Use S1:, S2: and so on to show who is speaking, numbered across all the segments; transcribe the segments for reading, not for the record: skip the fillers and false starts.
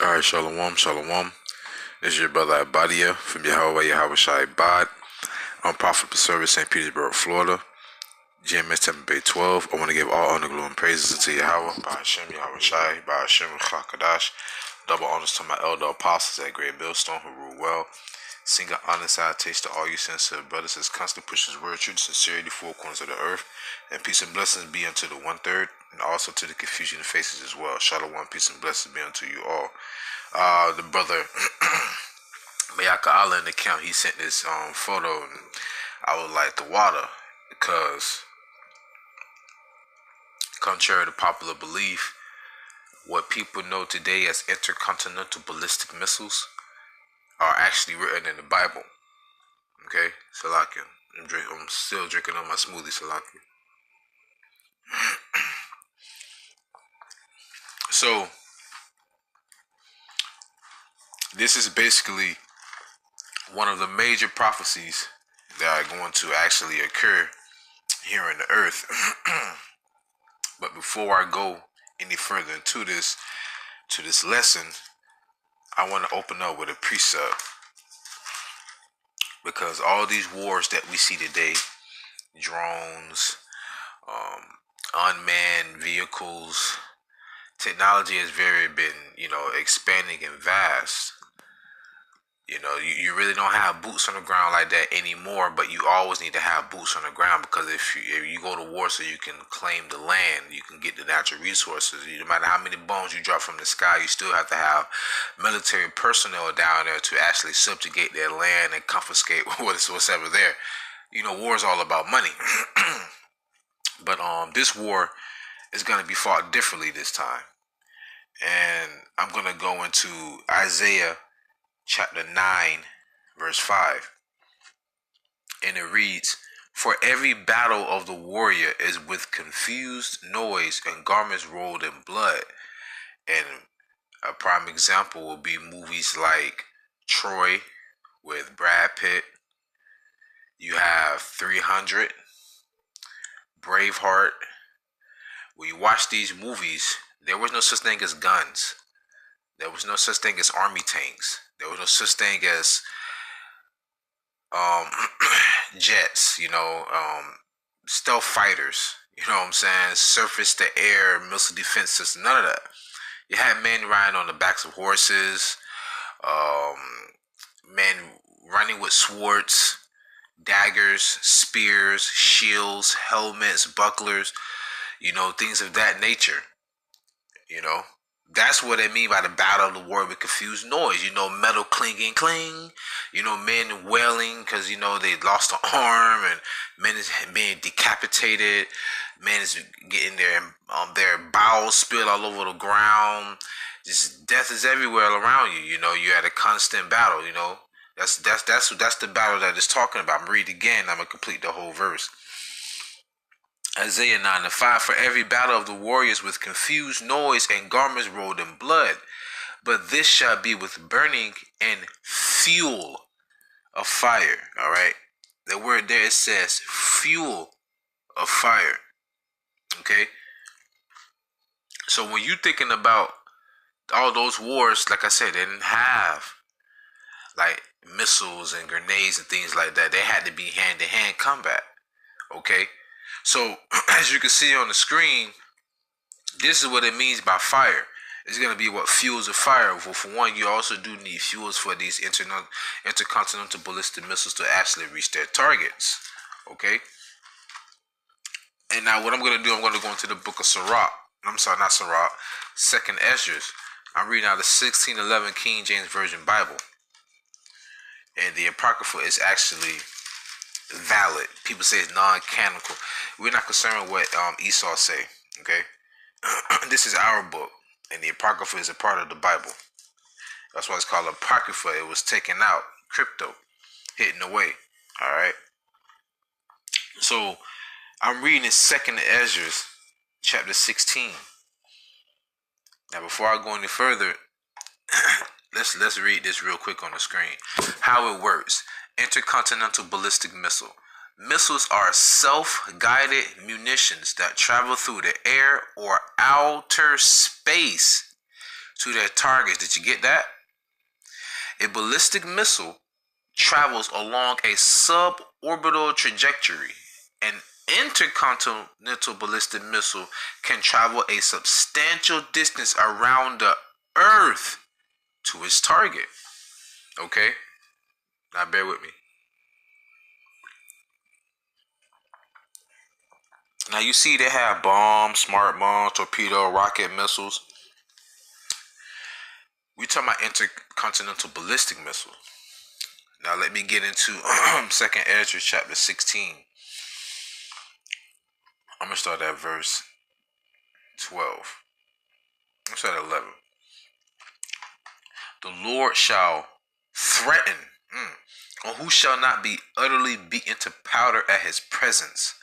S1: Alright, Shalom, Shalom. This is your brother AHBAD from YAHAWAH, YAHAWASHI, AHBAD. I'm Prophet for Service, St. Petersburg, Florida. GMS Tampa Bay 12. I want to give all honor, glory, and praises unto Yahweh, by Hashem, YAHAWASHI, by Hashem, Kadash. Double honors to my elder apostles at Great MILLSTONE who rule well. Single honor salutation to all you sensitive brothers as constantly push his word, truth, sincerity, four corners of the earth. And peace and blessings be unto the 1/3, and also to the confusion faces as well. Shalom, peace and blessings be unto you all. The brother Mayaka Allah in the camp, he sent this photo, and I was like the water, because contrary to popular belief, what people know today as intercontinental ballistic missiles are actually written in the Bible. Okay, Salakia. I'm still drinking on my smoothie, Salakia. So this is basically one of the major prophecies that are going to actually occur here on the earth. But before I go any further into this lesson, I want to open up with a precept, because all these wars that we see today, drones, unmanned vehicles, technology has been expanding and vast. You really don't have boots on the ground like that anymore, but you always need to have boots on the ground, because if you go to war so you can claim the land, you can get the natural resources. No matter how many bombs you drop from the sky, you still have to have military personnel down there to actually subjugate their land and confiscate what's ever there. War is all about money. But this war is going to be fought differently this time. And I'm going to go into Isaiah chapter 9, verse 5. And it reads, "For every battle of the warrior is with confused noise and garments rolled in blood." And a prime example will be movies like Troy with Brad Pitt. You have 300, Braveheart. When you watch these movies, there was no such thing as guns. There was no such thing as army tanks. There was no such thing as jets, stealth fighters, surface to air missile defense system, none of that. You had men riding on the backs of horses, men running with swords, daggers, spears, shields, helmets, bucklers, things of that nature. That's what they mean by the battle of the war with confused noise. Metal clinging, cling. Men wailing because, they lost an arm, and men is being decapitated. Men is getting their bowels spilled all over the ground. Just death is everywhere around you. You're at a constant battle. That's the battle that it's talking about. I'm read again. I'm gonna complete the whole verse. Isaiah 9:5, "For every battle of the warriors with confused noise and garments rolled in blood, but this shall be with burning and fuel of fire." All right, the word there, it says fuel of fire. Okay, so when you're thinking about all those wars, like I said, they didn't have like missiles and grenades and things like that. They had to be hand-to-hand combat. Okay, so as you can see on the screen, this is what it means by fire. It's going to be what fuels a fire. Well, for one, you also do need fuels for these intercontinental ballistic missiles to actually reach their targets. Okay, and now what I'm going to do, I'm going to go into the book of Sirach. I'm sorry, not Sirach, 2nd Ezra. I'm reading out the 1611 King James Version Bible. And the Apocrypha is actually valid. People say it's non-canonical. We're not concerned with what Esau say. Okay, this is our book, and the Apocrypha is a part of the Bible. That's why it's called Apocrypha. It was taken out, crypto, hidden away. All right. So I'm reading in 2nd Ezra, chapter 16. Now, before I go any further, let's read this real quick on the screen. How it works. Intercontinental ballistic missile. Missiles are self-guided munitions that travel through the air or outer space to their targets. Did you get that? A ballistic missile travels along a suborbital trajectory. An intercontinental ballistic missile can travel a substantial distance around the Earth to its target. Okay? Now bear with me. Now you see they have bombs, smart bombs, torpedo, rocket missiles. We talking about intercontinental ballistic missiles. Now let me get into 2nd Ezra chapter 16. I'm going to start at verse 12. Let's start at 11. The Lord shall threaten, or who shall not be utterly beaten to powder at his presence.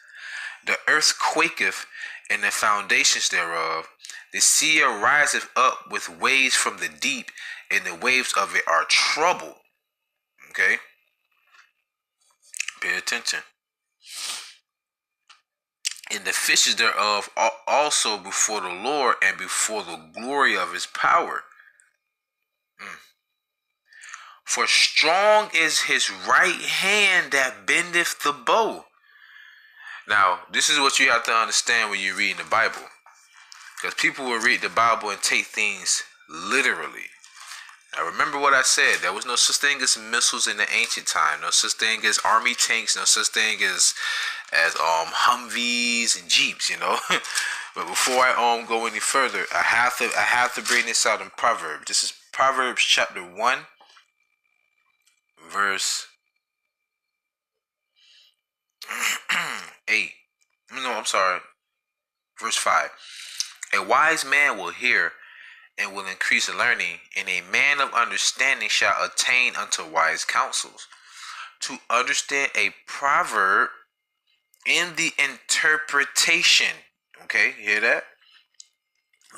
S1: The earth quaketh, and the foundations thereof. The sea riseth up with waves from the deep, and the waves of it are troubled. Okay? Pay attention. And the fishes thereof are also before the Lord, and before the glory of his power. For strong is his right hand that bendeth the bow. Now, this is what you have to understand when you're reading the Bible. Because people will read the Bible and take things literally. Now, remember what I said. There was no such thing as missiles in the ancient time. No such thing as army tanks. No such thing as Humvees and Jeeps, you know. But before I go any further, I have to bring this out in Proverbs. This is Proverbs chapter 1, verse 8. No, I'm sorry. Verse 5. A wise man will hear and will increase learning, and a man of understanding shall attain unto wise counsels. To understand a proverb in the interpretation. Okay, you hear that?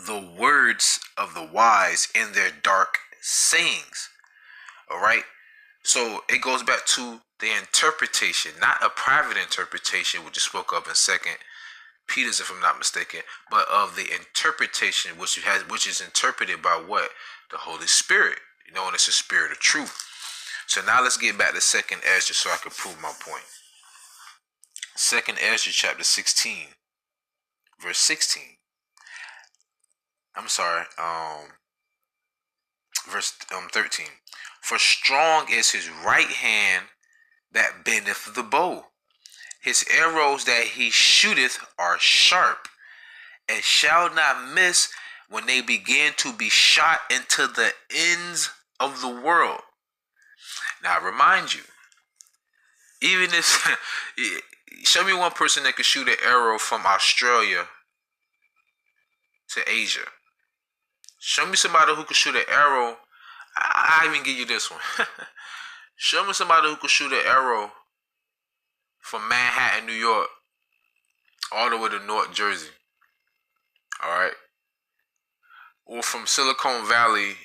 S1: The words of the wise in their dark sayings. All right. So it goes back to the interpretation, not a private interpretation, which is spoke of in 2nd Peter's, if I'm not mistaken, but of the interpretation which is interpreted by what? The Holy Spirit. You know, and it's the spirit of truth. So now let's get back to 2nd Ezra so I can prove my point. 2nd Ezra chapter 16, verse 16. I'm sorry, verse 13. For strong is his right hand that bendeth the bow. His arrows that he shooteth are sharp, and shall not miss when they begin to be shot into the ends of the world. Now I remind you, even if show me one person that could shoot an arrow from Australia to Asia. Show me somebody who could shoot an arrow. I even give you this one. Show me somebody who could shoot an arrow from Manhattan, New York, all the way to North Jersey. All right, or from Silicon Valley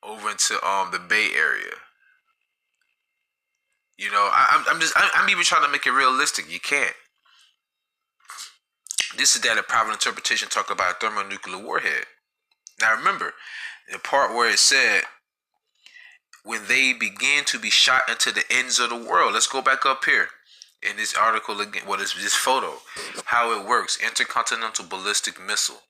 S1: over into the Bay Area. You know, I'm even trying to make it realistic. You can't. This is that a private interpretation talk about a thermonuclear warhead. Now remember, the part where it said, when they begin to be shot into the ends of the world. Let's go back up here in this article again. What is this photo? How it works. Intercontinental ballistic missile.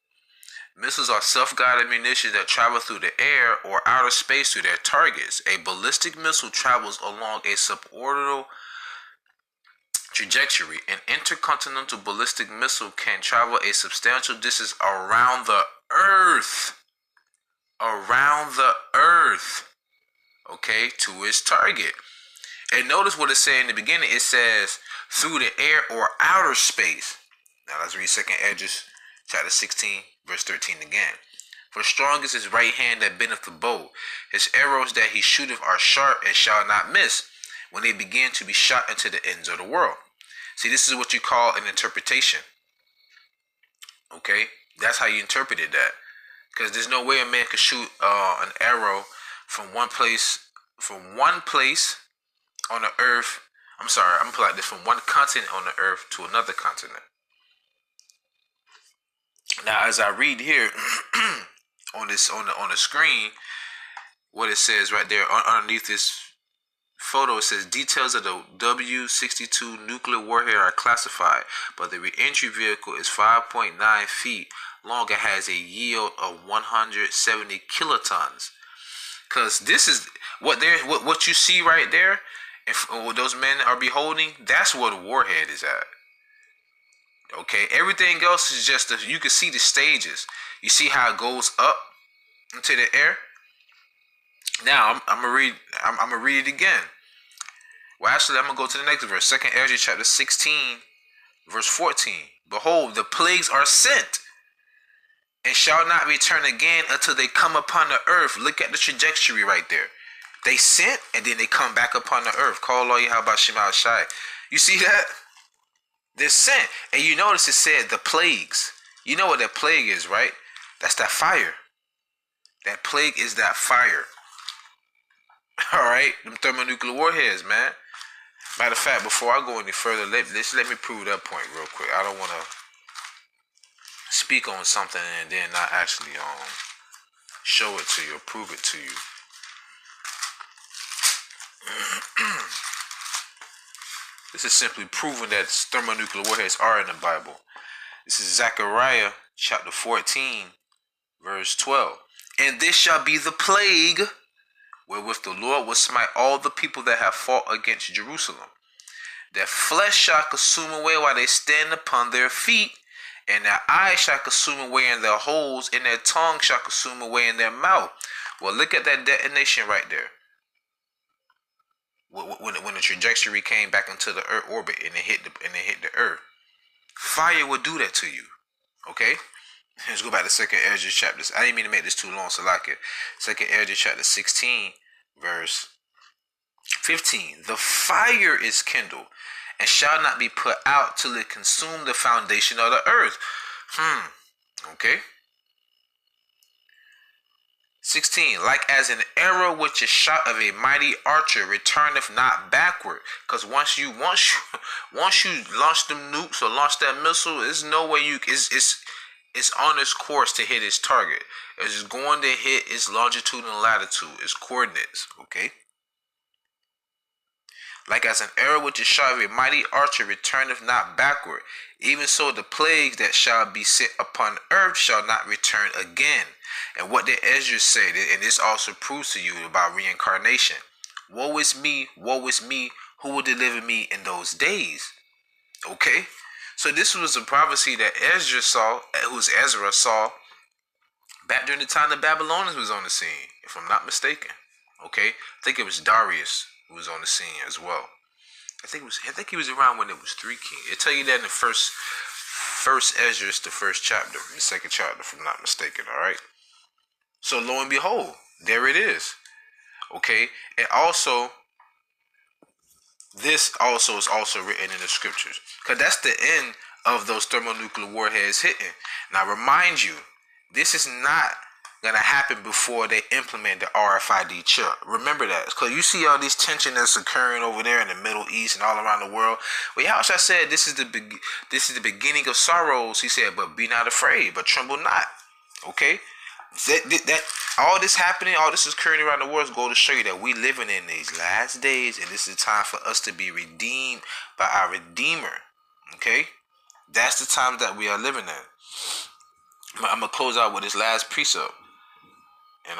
S1: Missiles are self-guided munitions that travel through the air or outer space to their targets. A ballistic missile travels along a suborbital trajectory. An intercontinental ballistic missile can travel a substantial distance around the Earth. Around the Earth. Okay, to its target. And notice what it said in the beginning. It says through the air or outer space. Now let's read 2nd Ezra chapter 16, verse 13 again. For strong is his right hand that bendeth the bow. His arrows that he shooteth are sharp and shall not miss when they begin to be shot into the ends of the world. See, this is what you call an interpretation. Okay, that's how you interpreted that. Because there's no way a man could shoot an arrow from one place on the earth. I'm sorry, I'm gonna put it like this: from one continent on the earth to another continent. Now, as I read here on on this on the screen what it says right there underneath this photo. It says details of the W-62 nuclear warhead are classified, but the re-entry vehicle is 5.9 feet long and has a yield of 170 kilotons. Because this is what you see right there, if what those men are beholding, that's what a warhead is at. Okay, everything else is just you can see the stages. You see how it goes up into the air. Now I'm gonna read it again. Well, actually, I'm gonna go to the next verse. 2nd Ezra chapter 16, verse 14. Behold, the plagues are sent, and shall not return again until they come upon the earth. Look at the trajectory right there. They sent, and then they come back upon the earth. Call YAHAWASHI. You see that? They're sent. And you notice it said the plagues. You know what that plague is, right? That's that fire. That plague is that fire. Alright? Them thermonuclear warheads, man. Matter of fact, before I go any further, let me prove that point real quick. I don't want to speak on something and then not actually show it to you or prove it to you. This is simply proving that thermonuclear warheads are in the Bible. This is Zechariah chapter 14, verse 12. And this shall be the plague wherewith the Lord will smite all the people that have fought against Jerusalem. Their flesh shall consume away while they stand upon their feet, and their eyes shall consume away in their holes, and their tongue shall consume away in their mouth. Well, look at that detonation right there. When the trajectory came back into the earth orbit and it hit the earth, fire will do that to you. Okay, let's go back to 2nd Ezra chapter. I didn't mean to make this too long, so like it. 2nd Ezra chapter 16, verse 15. The fire is kindled and shall not be put out till it consume the foundation of the earth. Okay. 16, like as an arrow which is shot of a mighty archer returneth not backward. Because once you launch them nukes or launch that missile, there's no way it's on its course to hit its target. It's going to hit its longitude and latitude, its coordinates. Okay. Like as an arrow which is shot of a mighty archer returneth not backward, even so the plagues that shall be sent upon earth shall not return again. And what did Ezra say? And this also proves to you about reincarnation. Woe is me, who will deliver me in those days? Okay, so this was a prophecy that Ezra saw back during the time the Babylonians was on the scene, if I'm not mistaken. Okay, I think it was Darius who was on the scene as well. I think he was around when it was 3 kings. It tell you that in the first Ezra, the first chapter, the 2nd chapter, if I'm not mistaken. All right. So lo and behold, there it is. Okay, and also this also is also written in the scriptures, because that's the end of those thermonuclear warheads hitting. Now, remind you, this is not gonna happen before they implement the RFID chip. Remember that, because you see all these tension that's occurring over there in the Middle East and all around the world. Well, Yahushua said this is the beginning of sorrows. He said, but be not afraid, but tremble not. Okay, that all this happening, all this is occurring around the world is going to show you that we living in these last days, and this is time for us to be redeemed by our Redeemer. Okay, that's the time that we are living in. I'm gonna close out with this last precept. And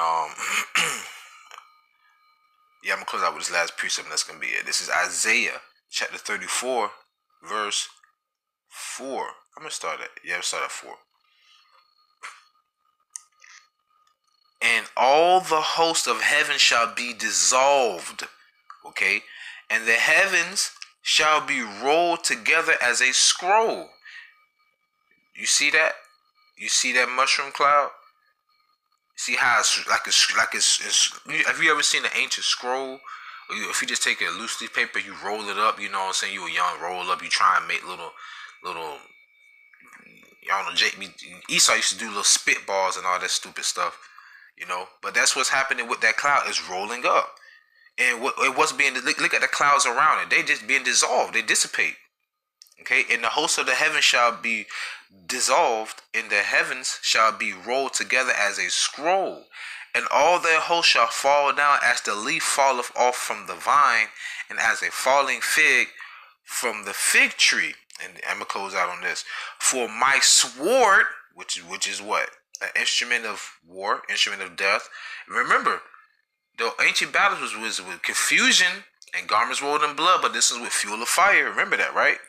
S1: yeah, I'm gonna close out with this last precept, and that's gonna be it. This is Isaiah chapter 34, verse 4. I'm gonna start at start at 4. And all the host of heaven shall be dissolved, okay, and the heavens shall be rolled together as a scroll. You see that? You see that mushroom cloud? See how it's like have you ever seen an ancient scroll? Or if you just take a loose leaf paper, you roll it up, you know what I'm saying? You were young, roll up, you try and make little, y'all know, Esau used to do little spitballs and all that stupid stuff, you know? But that's what's happening with that cloud. It's rolling up. And what's being, look at the clouds around it. They just being dissolved. They dissipate. Okay, and the host of the heavens shall be dissolved, and the heavens shall be rolled together as a scroll, and all their hosts shall fall down as the leaf falleth off from the vine, and as a falling fig from the fig tree. And I'm gonna close out on this. For my sword, which is what? An instrument of war, instrument of death. Remember, the ancient battles was with confusion and garments rolled in blood, but this is with fuel of fire. Remember that, right?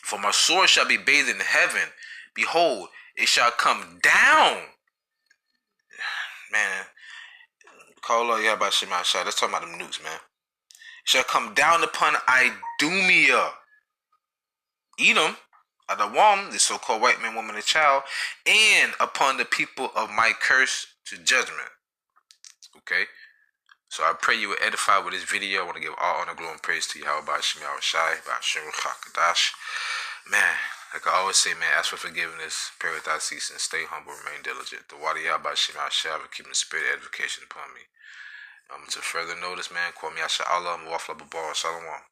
S1: For my sword shall be bathed in heaven. Behold, it shall come down. Man, call Allah YAHAWASHI. Let's talk about them nukes, man. It shall come down upon Idumea, Edom, Adawam, the so-called white man, woman, and child, and upon the people of my curse to judgment. Okay? So I pray you were edified with this video. I want to give all honor, glory, and praise to YAHAWASHI. Man, like I always say, man, ask for forgiveness, pray without ceasing, stay humble, remain diligent. The water YAHAWASHI, and keep the spirit of edification upon me. To further notice, man, call me Asha Allah, Muwafla Babal, Shalom.